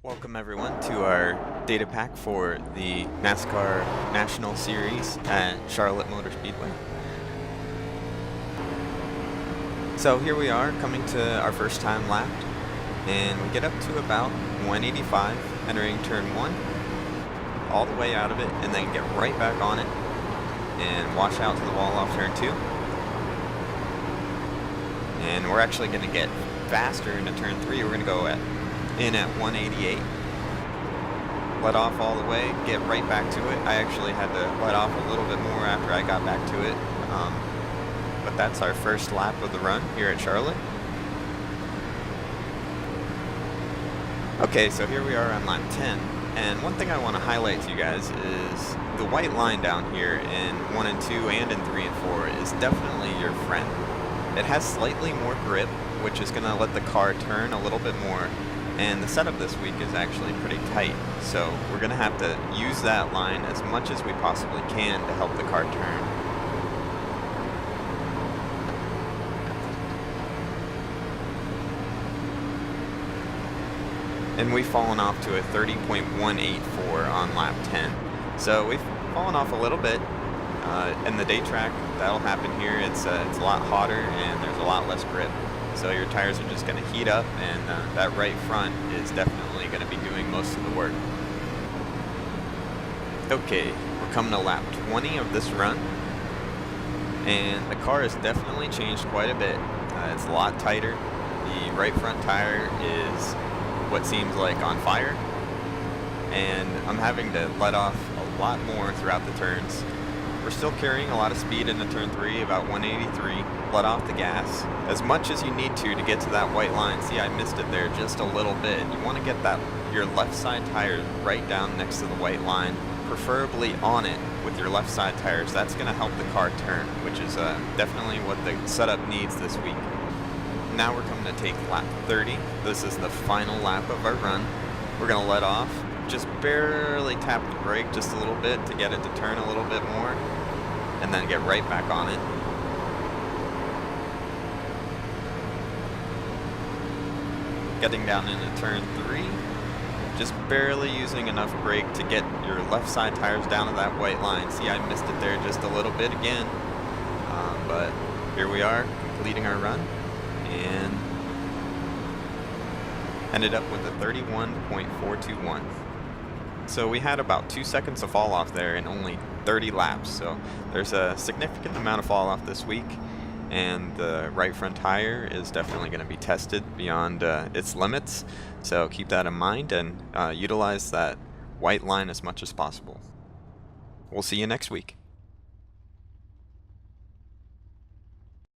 Welcome everyone to our data pack for the NASCAR National Series at Charlotte Motor Speedway. So here we are coming to our first time lap, and we get up to about 185 entering turn 1, all the way out of it, and then get right back on it and wash out to the wall off turn 2. And we're actually going to get faster into turn 3. We're going to go in at 188, let off all the way, get right back to it. I actually had to let off a little bit more after I got back to it, but that's our first lap of the run here at Charlotte. Okay, so here we are on lap 10, and one thing I want to highlight to you guys is the white line down here in 1 and 2 and in 3 and 4 is definitely your friend. It has slightly more grip, which is going to let the car turn a little bit more. And the setup this week is actually pretty tight, so we're going to have to use that line as much as we possibly can to help the car turn. And we've fallen off to a 30.184 on lap 10. So we've fallen off a little bit. In the day track, that'll happen here. It's a lot hotter and there's a lot less grip. So your tires are just going to heat up, and that right front is definitely going to be doing most of the work. Okay, we're coming to lap 20 of this run, and the car has definitely changed quite a bit. It's a lot tighter. The right front tire is what seems like on fire, and I'm having to let off a lot more throughout the turns. We're still carrying a lot of speed into turn 3, about 183. Let off the gas as much as you need to get to that white line. See, I missed it there just a little bit. You want to get your left side tires right down next to the white line, preferably on it with your left side tires. That's going to help the car turn, which is definitely what the setup needs this week. Now we're coming to take lap 30. This is the final lap of our run. We're going to let off. Just barely tap the brake just a little bit to get it to turn a little bit more, and then get right back on it. Getting down into turn 3, just barely using enough brake to get your left side tires down to that white line. See, I missed it there just a little bit again, but here we are completing our run, and ended up with a 31.421. So we had about 2 seconds of fall off there in only 30 laps. So there's a significant amount of fall off this week, and the right front tire is definitely going to be tested beyond its limits. So keep that in mind and utilize that white line as much as possible. We'll see you next week.